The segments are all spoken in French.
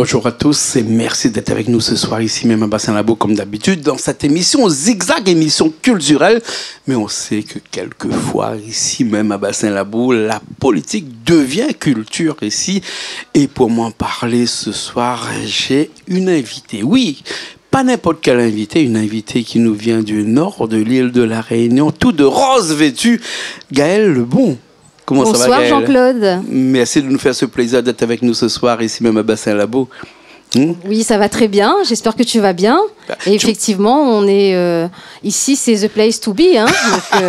Bonjour à tous et merci d'être avec nous ce soir ici même à Bassin-Labo comme d'habitude dans cette émission Zigzag, émission culturelle. Mais on sait que quelquefois ici même à Bassin-Labo, la politique devient culture ici. Et pour m'en parler ce soir, j'ai une invitée. Oui, pas n'importe quelle invitée, une invitée qui nous vient du nord de l'île de la Réunion, tout de rose vêtue, Gaëlle Lebon. Comment Bonsoir, ça va, Gaëlle? Jean-Claude. Merci de nous faire ce plaisir d'être avec nous ce soir, ici même à Bassin-Labo. Oui, ça va très bien. J'espère que tu vas bien. Et effectivement, on est ici, c'est the place to be. Hein, donc,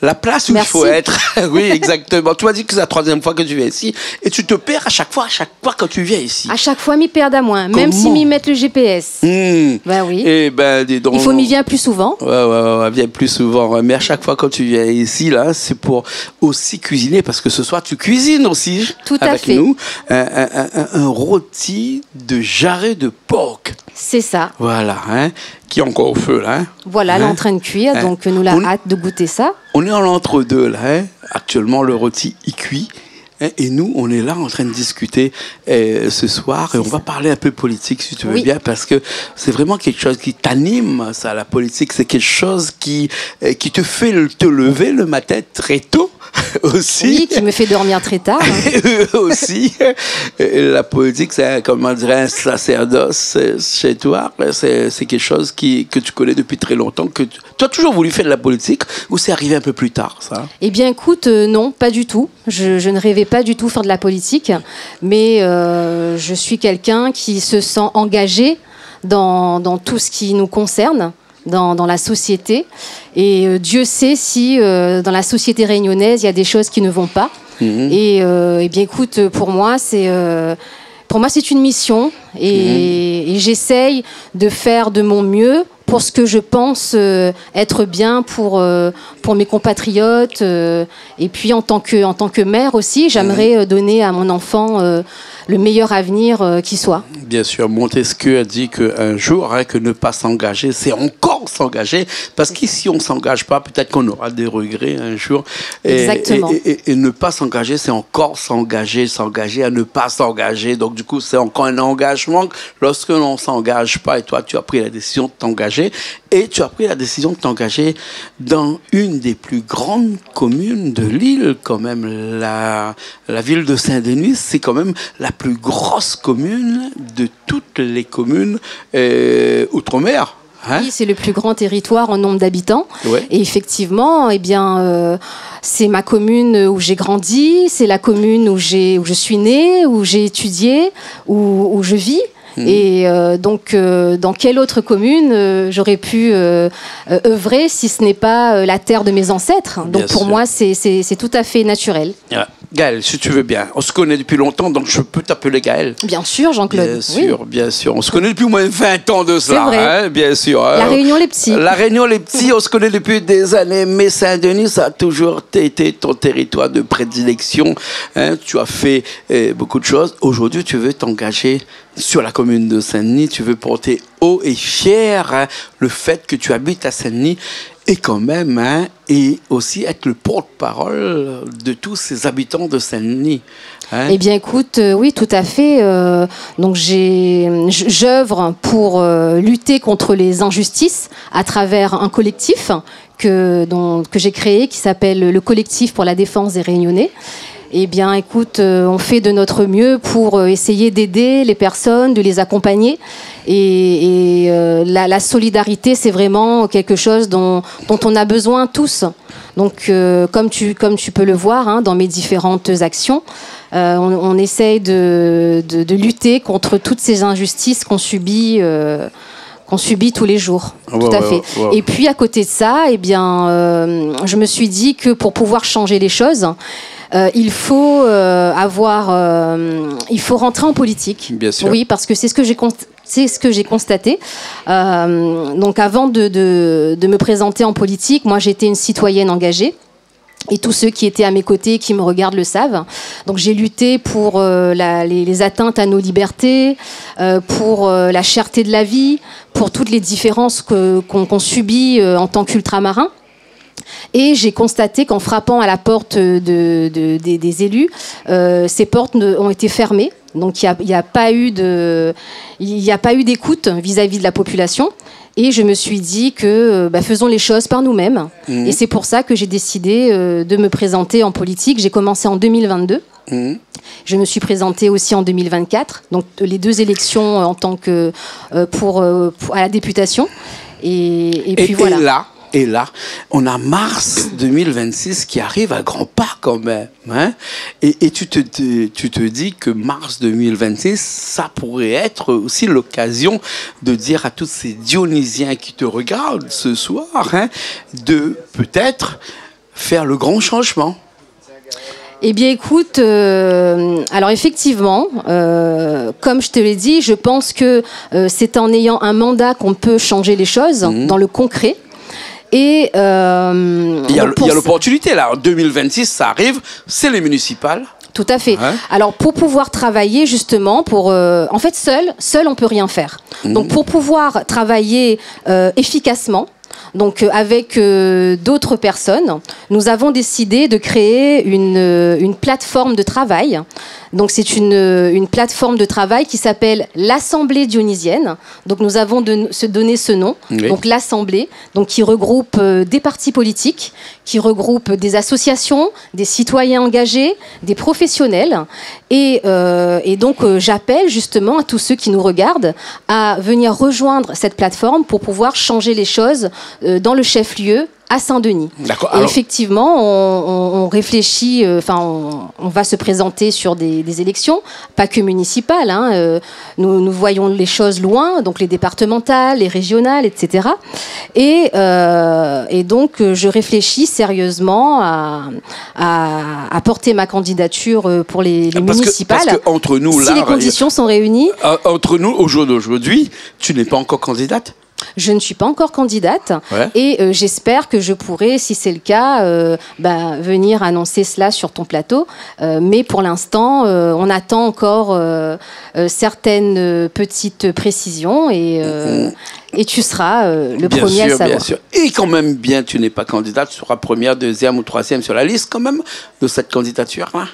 la place où il faut être. Oui, exactement. Tu m'as dit que c'est la troisième fois que tu viens ici. Et tu te perds à chaque fois que tu viens ici. À chaque fois, m'y perdre à moins. Même si m'y mettent le GPS. Ben oui. Eh ben, dis donc. Il faut m'y venir plus souvent. Ouais, viens plus souvent. Mais à chaque fois quand tu viens ici, là, c'est pour aussi cuisiner. Parce que ce soir, tu cuisines aussi. Tout à fait. Avec nous. Un rôti de jarret de porc. C'est ça. Voilà, hein, qui est encore au feu, là. Hein. Voilà, elle est en train de cuire, donc nous l'avons hâte de goûter ça. On est en l'entre-deux, là. Hein. Actuellement, le rôti y cuit. Hein, et nous, on est là en train de discuter ce soir. Et on va parler un peu politique, si tu veux bien, parce que c'est vraiment quelque chose qui t'anime, ça, la politique. C'est quelque chose qui te fait te lever le matin très tôt. Aussi. Oui, qui me fait dormir très tard. Aussi. La politique, c'est, comment dire, un sacerdoce chez toi. C'est quelque chose que tu connais depuis très longtemps. Tu as toujours voulu faire de la politique ou c'est arrivé un peu plus tard, ça? Eh bien, écoute, non, pas du tout. Je ne rêvais pas du tout faire de la politique. Mais je suis quelqu'un qui se sent engagé dans tout ce qui nous concerne. Dans la société. Et Dieu sait si dans la société réunionnaise, il y a des choses qui ne vont pas. Et bien, écoute, pour moi, c'est une mission. Et j'essaye de faire de mon mieux pour ce que je pense être bien pour mes compatriotes. Et puis, en tant que mère aussi, j'aimerais donner à mon enfant le meilleur avenir qui soit. Bien sûr, Montesquieu a dit qu'un jour, hein, que ne pas s'engager, c'est encore s'engager, parce qu'ici, on ne s'engage pas, peut-être qu'on aura des regrets un jour. Exactement. Et ne pas s'engager, c'est encore s'engager à ne pas s'engager. Donc, du coup, c'est encore un engagement lorsque l'on ne s'engage pas. Et toi, tu as pris la décision de t'engager. Et tu as pris la décision de t'engager dans une des plus grandes communes de l'île, quand même. La ville de Saint-Denis, c'est quand même la plus grosse commune de toutes les communes outre-mer. Hein? Oui, c'est le plus grand territoire en nombre d'habitants. Ouais. Et effectivement, eh bien, c'est ma commune où j'ai grandi, c'est la commune où je suis née, où j'ai étudié, où je vis. Et donc, dans quelle autre commune j'aurais pu œuvrer si ce n'est pas la terre de mes ancêtres? Donc, Bien pour sûr. moi, c'est tout à fait naturel. Gaëlle, si tu veux bien, on se connaît depuis longtemps, donc je peux t'appeler Gaëlle. Bien sûr, Jean-Claude. Bien sûr, oui. Bien sûr. On se connaît depuis au moins 20 ans de cela. C'est vrai. Hein, bien sûr. La Réunion, les petits. La Réunion, les petits, on se connaît depuis des années, mais Saint-Denis, ça a toujours été ton territoire de prédilection. Hein, tu as fait beaucoup de choses. Aujourd'hui, tu veux t'engager sur la commune de Saint-Denis. Tu veux porter haut et fier, hein, le fait que tu habites à Saint-Denis. Et quand même, hein, et aussi être le porte-parole de tous ces habitants de Saint-Denis. Hein? Eh bien, écoute, oui, tout à fait. Donc, j'œuvre pour lutter contre les injustices à travers un collectif que j'ai créé qui s'appelle le Collectif pour la défense des Réunionnais. Eh bien, écoute, on fait de notre mieux pour essayer d'aider les personnes, de les accompagner. Et la solidarité, c'est vraiment quelque chose dont on a besoin tous. Donc, comme tu peux le voir, hein, dans mes différentes actions, on essaye de lutter contre toutes ces injustices qu'on subit tous les jours. Tout à fait. Et puis, à côté de ça, eh bien, je me suis dit que pour pouvoir changer les choses, il faut rentrer en politique. Bien sûr. Oui, parce que c'est ce que j'ai constaté. Donc, avant de me présenter en politique, moi, j'étais une citoyenne engagée. Et tous ceux qui étaient à mes côtés, qui me regardent, le savent. Donc j'ai lutté pour les atteintes à nos libertés, pour la cherté de la vie, pour toutes les différences qu'on subit en tant qu'ultramarins. Et j'ai constaté qu'en frappant à la porte des élus, ces portes ont été fermées. Donc il n'y a pas eu d'écoute vis-à-vis de la population. Et je me suis dit que faisons les choses par nous-mêmes. Et c'est pour ça que j'ai décidé de me présenter en politique. J'ai commencé en 2022. Je me suis présentée aussi en 2024. Donc les 2 élections en tant que à la députation. Et puis voilà. Et là, on a mars 2026 qui arrive à grands pas quand même. Hein? Et tu te dis que mars 2026, ça pourrait être aussi l'occasion de dire à tous ces Dionysiens qui te regardent ce soir, hein, de peut-être faire le grand changement. Eh bien, écoute, alors effectivement, comme je te l'ai dit, je pense que c'est en ayant un mandat qu'on peut changer les choses dans le concret. Et il y a l'opportunité là. En 2026, ça arrive, c'est les municipales. Tout à fait. Ouais. Alors pour pouvoir travailler justement, en fait seul on peut rien faire. Donc pour pouvoir travailler efficacement. Donc avec d'autres personnes, nous avons décidé de créer une plateforme de travail. Donc c'est une plateforme de travail qui s'appelle l'Assemblée dionysienne. Donc nous avons donné ce nom. Oui. Donc l'Assemblée, donc qui regroupe des partis politiques, qui regroupe des associations, des citoyens engagés, des professionnels. Et donc j'appelle justement à tous ceux qui nous regardent à venir rejoindre cette plateforme pour pouvoir changer les choses dans le chef-lieu à Saint-Denis. D'accord. Et alors, effectivement, on réfléchit, on va se présenter sur des élections, pas que municipales. Hein, nous voyons les choses loin, donc les départementales, les régionales, etc. Et donc, je réfléchis sérieusement à porter ma candidature pour les municipales. Parce que entre nous, si les conditions sont réunies. Entre nous, au jour d'aujourd'hui, tu n'es pas encore candidate ? Je ne suis pas encore candidate et j'espère que je pourrai, si c'est le cas, venir annoncer cela sur ton plateau. Mais pour l'instant, on attend encore certaines petites précisions et tu seras le premier à savoir. Bien sûr. Et quand même bien, tu n'es pas candidate, tu seras première, deuxième ou troisième sur la liste quand même de cette candidature-là.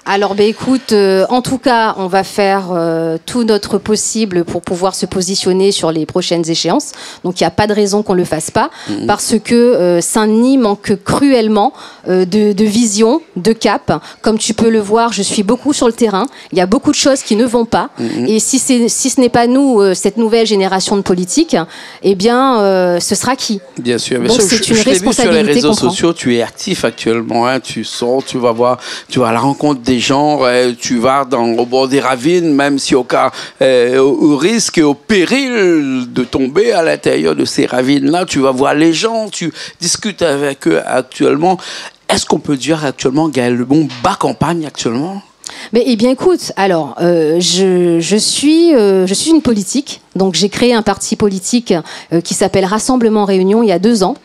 Alors, écoute, en tout cas, on va faire tout notre possible pour pouvoir se positionner sur les prochaines échéances. Donc, il n'y a pas de raison qu'on ne le fasse pas, parce que Saint-Denis manque cruellement de vision, de cap. Comme tu peux le voir, je suis beaucoup sur le terrain. Il y a beaucoup de choses qui ne vont pas. Et si ce n'est pas nous, cette nouvelle génération de politiques, eh bien, ce sera qui ? Bien sûr. Donc, c'est une responsabilité. Sur les réseaux sociaux, tu es actif actuellement. Hein, tu sors, tu vas à la rencontre des gens, tu vas au bord des ravines, même si au risque et au péril de tomber à l'intérieur de ces ravines-là, tu vas voir les gens, tu discutes avec eux actuellement. Est-ce qu'on peut dire actuellement, Gaël Lebon bat campagne actuellement ? Eh bien, écoute, alors, je suis une politique. Donc, j'ai créé un parti politique qui s'appelle Rassemblement Réunion il y a 2 ans.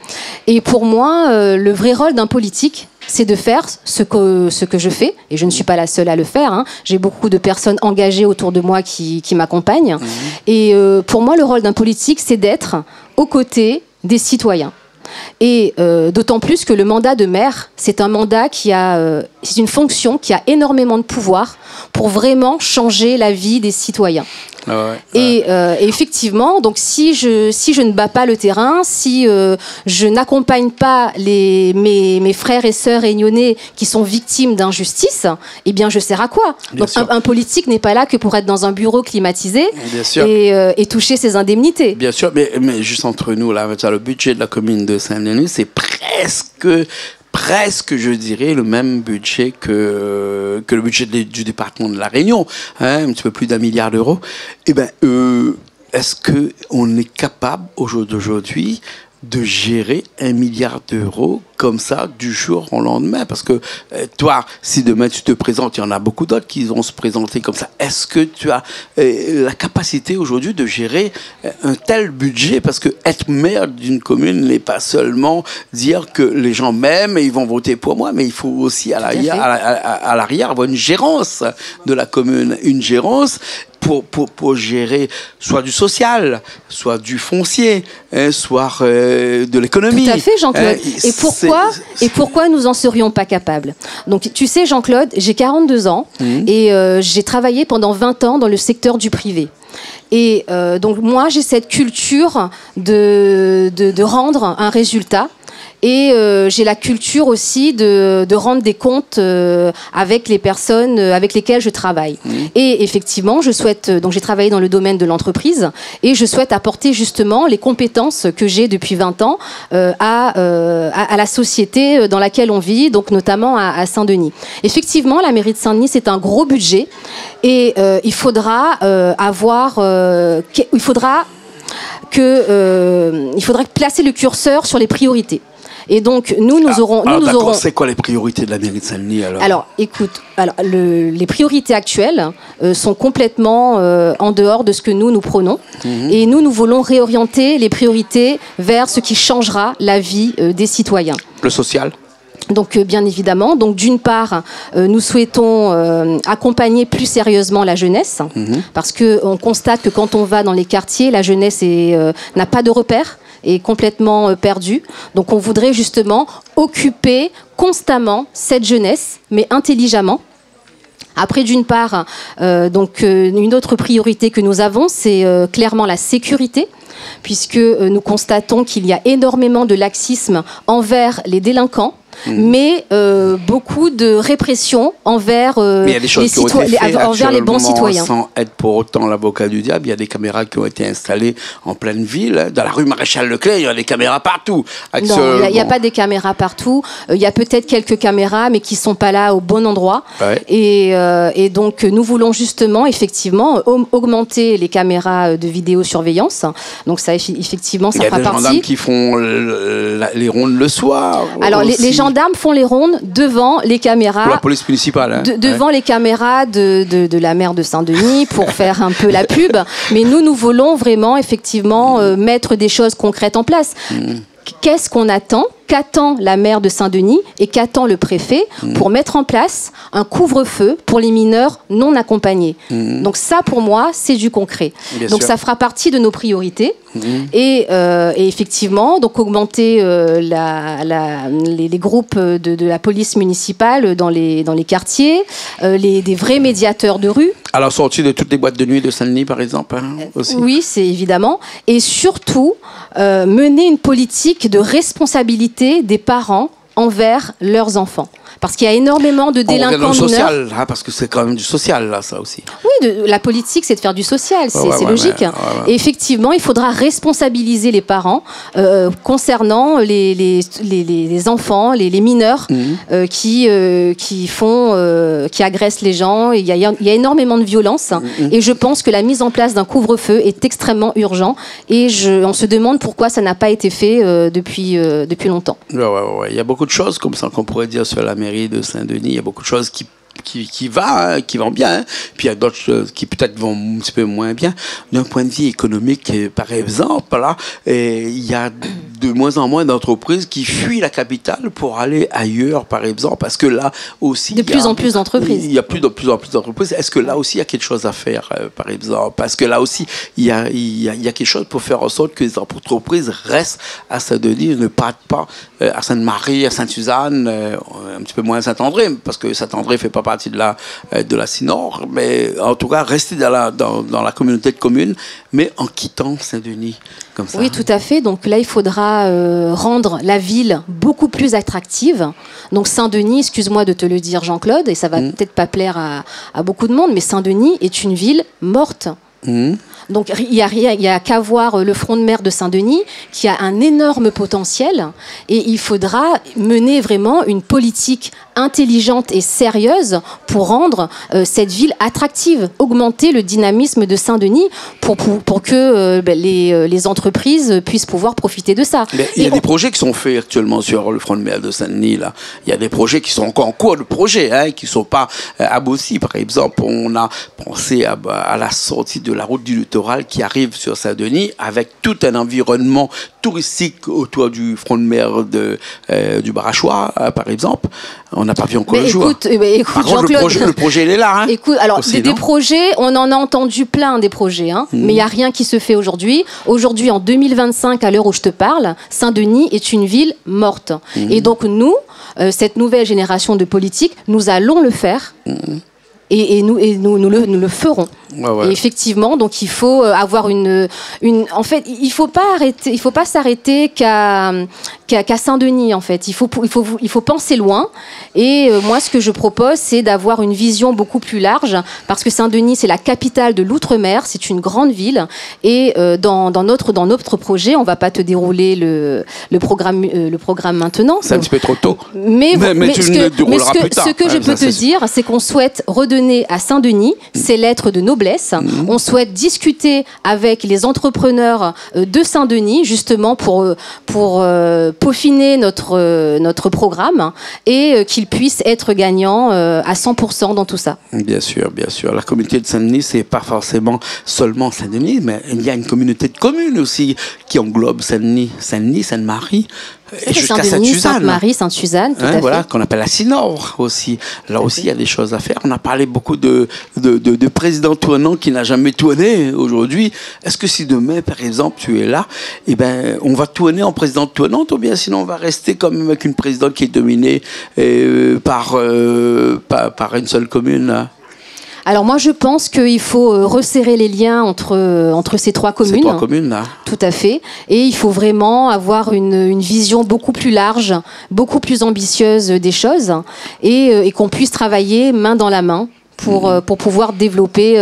Et pour moi, le vrai rôle d'un politique, c'est de faire ce que je fais. Et je ne suis pas la seule à le faire. Hein. J'ai beaucoup de personnes engagées autour de moi qui m'accompagnent. Et pour moi, le rôle d'un politique, c'est d'être aux côtés des citoyens. Et d'autant plus que le mandat de maire, c'est un mandat c'est une fonction qui a énormément de pouvoir pour vraiment changer la vie des citoyens. Et effectivement, donc si je ne bats pas le terrain, si je n'accompagne pas mes frères et sœurs réunionnais qui sont victimes d'injustice, eh bien je sers à quoi ? Donc un politique n'est pas là que pour être dans un bureau climatisé et toucher ses indemnités. Bien sûr, mais juste entre nous, là, le budget de la commune de Saint-Denis, c'est presque, je dirais, le même budget que le budget du département de La Réunion, hein, un petit peu plus d'1 milliard d'euros. Eh bien, est-ce qu'on est capable, au jour d'aujourd'hui, de gérer 1 milliard d'euros comme ça, du jour au lendemain? Parce que toi, si demain tu te présentes, il y en a beaucoup d'autres qui vont se présenter comme ça. Est-ce que tu as la capacité aujourd'hui de gérer un tel budget? Parce que être maire d'une commune n'est pas seulement dire que les gens m'aiment et ils vont voter pour moi, mais il faut aussi à l'arrière avoir une gérance de la commune, une gérance pour gérer soit du social, soit du foncier, soit de l'économie. Tout à fait, Jean-Claude. Et pourquoi nous en serions pas capables? Donc, tu sais, Jean-Claude, j'ai 42 ans et j'ai travaillé pendant 20 ans dans le secteur du privé. Et donc, moi, j'ai cette culture de rendre un résultat. Et j'ai la culture aussi de rendre des comptes avec les personnes avec lesquelles je travaille. Et effectivement, je souhaite, donc j'ai travaillé dans le domaine de l'entreprise et je souhaite apporter justement les compétences que j'ai depuis 20 ans à la société dans laquelle on vit, donc notamment à Saint-Denis. Effectivement, la mairie de Saint-Denis, c'est un gros budget et il faudra placer le curseur sur les priorités. Et donc, nous aurons... C'est quoi les priorités de la mairie de Saint-Denis alors? Alors, écoute, les priorités actuelles sont complètement en dehors de ce que nous prenons. Et nous voulons réorienter les priorités vers ce qui changera la vie des citoyens. Le social? Donc, bien évidemment. Donc, d'une part, nous souhaitons accompagner plus sérieusement la jeunesse, parce qu'on constate que quand on va dans les quartiers, la jeunesse n'a pas de repères, est complètement perdue. Donc, on voudrait justement occuper constamment cette jeunesse, mais intelligemment. Après, d'une part, une autre priorité que nous avons, c'est clairement la sécurité, puisque nous constatons qu'il y a énormément de laxisme envers les délinquants, mais beaucoup de répression envers les bons citoyens. Sans être pour autant l'avocat du diable, il y a des caméras qui ont été installées en pleine ville. Dans la rue Maréchal Leclerc, il y a des caméras partout. Non, il n'y a pas des caméras partout. Il y a peut-être quelques caméras, mais qui ne sont pas là au bon endroit. Ouais. Et donc, nous voulons justement, effectivement, augmenter les caméras de vidéosurveillance. Donc, ça, effectivement, ça fera partie. Il y a des gendarmes qui font les rondes le soir. Alors, les gendarmes font les rondes devant les caméras. Pour la police municipale. Devant les caméras de la maire de Saint-Denis pour faire un peu la pub. Mais nous voulons vraiment, effectivement, mettre des choses concrètes en place. Qu'est-ce qu'on attend? Qu'attend la maire de Saint-Denis et qu'attend le préfet pour mettre en place un couvre-feu pour les mineurs non accompagnés? Donc ça, pour moi, c'est du concret. Bien donc sûr. Ça fera partie de nos priorités. Et effectivement, donc augmenter les groupes de la police municipale dans les quartiers, des vrais médiateurs de rue. À la sortie de toutes les boîtes de nuit de Saint-Denis, par exemple, aussi. Oui, c'est évidemment. Et surtout, mener une politique de responsabilité des parents envers leurs enfants. Parce qu'il y a énormément de délinquants mineurs. Social, parce que c'est quand même du social, là, ça aussi. Oui, la politique, c'est de faire du social, c'est logique. Et effectivement, il faudra responsabiliser les parents concernant les enfants, les mineurs qui agressent les gens. Il y a énormément de violence. Et je pense que la mise en place d'un couvre-feu est extrêmement urgent. Et on se demande pourquoi ça n'a pas été fait depuis longtemps. Il y a beaucoup de choses comme ça qu'on pourrait dire sur la mairie de Saint-Denis. Il y a beaucoup de choses qui vont bien, puis il y a d'autres choses qui peut-être vont un petit peu moins bien. D'un point de vue économique, par exemple, là, il y a de moins en moins d'entreprises qui fuient la capitale pour aller ailleurs, par exemple, parce que là aussi... De plus en plus d'entreprises. Il y a de plus en plus d'entreprises. Est-ce que là aussi, il y a quelque chose à faire, par exemple? Parce que là aussi, il y a quelque chose pour faire en sorte que les entreprises restent à Saint-Denis, ne partent pas à Sainte-Marie, à Sainte-Suzanne, un petit peu moins à Saint-André, parce que Saint-André ne fait pas partie de la Sinor, mais en tout cas, rester dans la communauté de communes, mais en quittant Saint-Denis, comme ça. Oui, tout à fait. Donc là, il faudra rendre la ville beaucoup plus attractive. Donc Saint-Denis, excuse-moi de te le dire, Jean-Claude, et ça va peut-être pas plaire à beaucoup de monde, mais Saint-Denis est une ville morte. Donc il y a qu'à voir le front de mer de Saint-Denis qui a un énorme potentiel et il faudra mener vraiment une politique intelligente et sérieuse pour rendre cette ville attractive, augmenter le dynamisme de Saint-Denis pour que les entreprises puissent pouvoir profiter de ça. Mais il y a des projets qui sont faits actuellement sur le front de mer de Saint-Denis. Là. Il y a des projets qui sont encore en cours de projet, qui ne sont pas aboutis. Par exemple, on a pensé à la sortie de la route du littoral qui arrive sur Saint-Denis avec tout un environnement touristique autour du front de mer du Barachois, par exemple. On n'a pas vu encore le jour. Écoute, par contre, le projet, il est là. Hein, écoute, alors, aussi, des projets, on en a entendu plein des projets, hein, mais il n'y a rien qui se fait aujourd'hui. Aujourd'hui, en 2025, à l'heure où je te parle, Saint-Denis est une ville morte. Et donc, nous, cette nouvelle génération de politiques, nous allons le faire. Et nous le ferons. Ouais. Et effectivement, donc il faut avoir en fait, il faut pas s'arrêter qu'à Saint-Denis, en fait. Il faut penser loin. Et moi, ce que je propose, c'est d'avoir une vision beaucoup plus large, parce que Saint-Denis, c'est la capitale de l'outre-mer, c'est une grande ville. Et dans notre projet, on va pas te dérouler le programme maintenant. C'est un petit peu trop tôt. Mais ce que je peux te dire, c'est qu'on souhaite redonner à Saint-Denis ses lettres de noblesse. On souhaite discuter avec les entrepreneurs de Saint-Denis, justement pour peaufiner notre programme et qu'ils puissent être gagnants à 100% dans tout ça. Bien sûr, bien sûr. La communauté de Saint-Denis, c'est pas forcément seulement Saint-Denis, mais il y a une communauté de communes aussi qui englobe Saint-Denis, Sainte-Marie, et jusqu'à Sainte-Suzanne. Sainte-Marie, Sainte-Suzanne, tout à fait. Voilà, qu'on appelle la Sinor aussi. Là aussi, il y a des choses à faire. On a parlé beaucoup de présidents tournants qui n'a jamais tourné aujourd'hui. Est-ce que si demain, par exemple, tu es là, eh ben, on va tourner en présidente tournante, ou bien sinon on va rester comme avec une présidente qui est dominée par une seule commune là? Alors moi, je pense qu'il faut resserrer les liens entre ces trois communes. Ces trois communes, là. Tout à fait. Et il faut vraiment avoir une vision beaucoup plus large, beaucoup plus ambitieuse des choses, et qu'on puisse travailler main dans la main pour pouvoir développer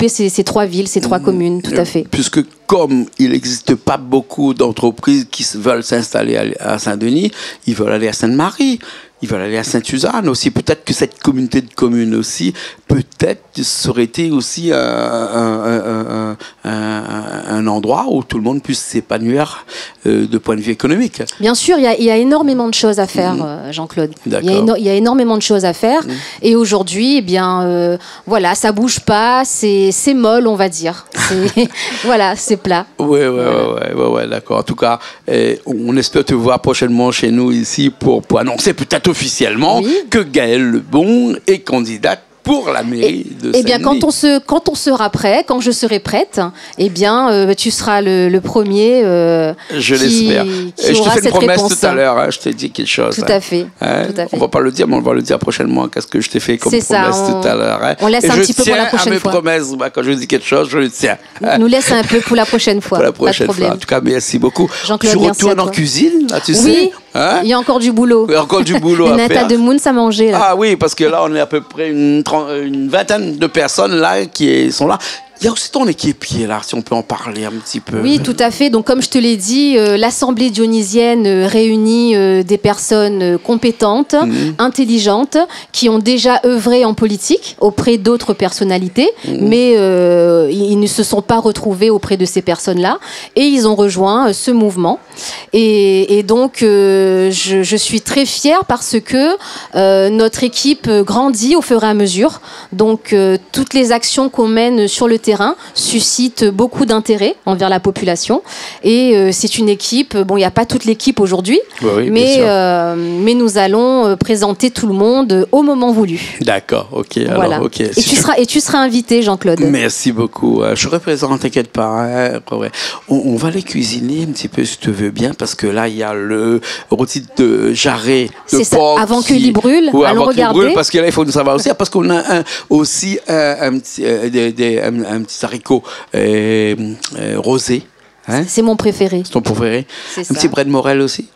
ces trois villes, ces trois communes, tout à fait. Puisque comme il n'existe pas beaucoup d'entreprises qui veulent s'installer à Saint-Denis, ils veulent aller à Sainte-Marie. Ils veulent aller à Sainte-Suzanne aussi. Peut-être que cette communauté de communes aussi, peut-être ça aurait été aussi un endroit où tout le monde puisse s'épanouir de point de vue économique. Bien sûr, il y a énormément de choses à faire, Jean-Claude. Il y a énormément de choses à faire. Et aujourd'hui, eh bien, voilà, ça bouge pas, c'est molle, on va dire. Voilà, c'est plat. Oui, d'accord. En tout cas, on espère te voir prochainement chez nous ici pour annoncer peut-être officiellement que Gaëlle Lebon est candidate pour la mairie de Saint-Denis. Eh bien, quand on sera prêt, quand je serai prête, eh bien, tu seras le premier je l'espère. Je te fais une promesse tout à l'heure, hein, je t'ai dit quelque chose. Tout à fait. On va pas le dire, mais on va le dire prochainement. Qu'est-ce que je t'ai fait comme promesse tout à l'heure, hein. On laisse un petit peu pour la prochaine fois. Je tiens à mes promesses. Quand je dis quelque chose, je le tiens. Nous laisse un peu pour la prochaine fois. Pour la prochaine fois. En tout cas, merci beaucoup. Jean-Claude, tu retournes en cuisine, là, tu sais. Oui, il y a encore du boulot. Il y a encore du boulot à faire. Une tas de mouns à manger, là. Ah oui, parce que là, on est à peu près une vingtaine de personnes là qui sont là. Il y a aussi ton équipier là, si on peut en parler un petit peu. Oui, tout à fait. Donc, comme je te l'ai dit, l'Assemblée dionysienne réunit des personnes compétentes, intelligentes, qui ont déjà œuvré en politique auprès d'autres personnalités, mais ils ne se sont pas retrouvés auprès de ces personnes-là, et ils ont rejoint ce mouvement. Et donc, je suis très fière parce que notre équipe grandit au fur et à mesure. Donc, toutes les actions qu'on mène sur le terrain suscite beaucoup d'intérêt envers la population, et c'est une équipe, bon, il n'y a pas toute l'équipe aujourd'hui, mais nous allons présenter tout le monde au moment voulu. D'accord, ok. Alors, voilà. Okay. Et tu seras invité, Jean-Claude. Merci beaucoup. Je représente, t'inquiète pas. Hein. On va les cuisiner un petit peu, si tu veux bien, parce que là, il y a le rôti de jarret de porc. Avant qu'il brûle, allons regarder. Parce que là, il faut nous savoir aussi, parce qu'on a aussi un petit haricot rosé. Hein? C'est mon préféré. C'est ton préféré? C'est un petit Bred Morel aussi?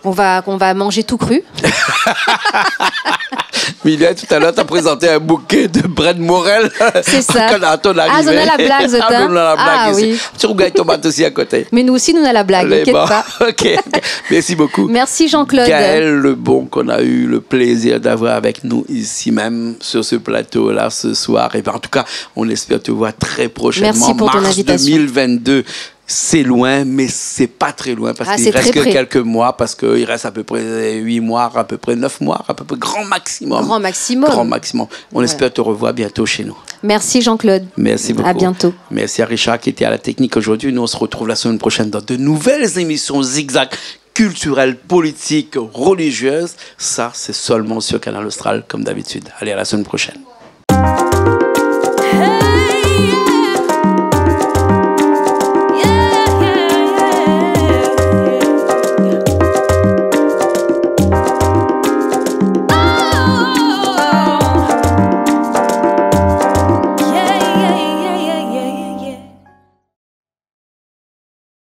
On va manger tout cru. Milia, tout à l'heure, tu as présenté un bouquet de Bred Morel. C'est ça. À ton arrivée. Ah, on a la blague, Zotin. On a la blague ici. Oui. Tu regardes tomate aussi à côté. Mais nous aussi, nous, on a la blague. T'inquiète pas. OK. Merci beaucoup. Merci, Jean-Claude. Gaëlle Lebon, qu'on a eu le plaisir d'avoir avec nous ici même, sur ce plateau-là, ce soir. Et bien, en tout cas, on espère te voir très prochainement. Merci pour ton invitation. Mars 2022. c'est loin, mais c'est pas très loin parce qu'il c'est reste que très près. quelques mois, parce qu'il reste à peu près 8 mois, à peu près 9 mois, à peu près grand maximum. Grand maximum. Grand maximum. On espère te revoir bientôt chez nous. Merci Jean-Claude. Merci beaucoup. À bientôt. Merci à Richard qui était à la technique aujourd'hui. Nous, on se retrouve la semaine prochaine dans de nouvelles émissions zigzag culturelles, politiques, religieuses. Ça, c'est seulement sur Canal Austral, comme d'habitude. Allez, à la semaine prochaine.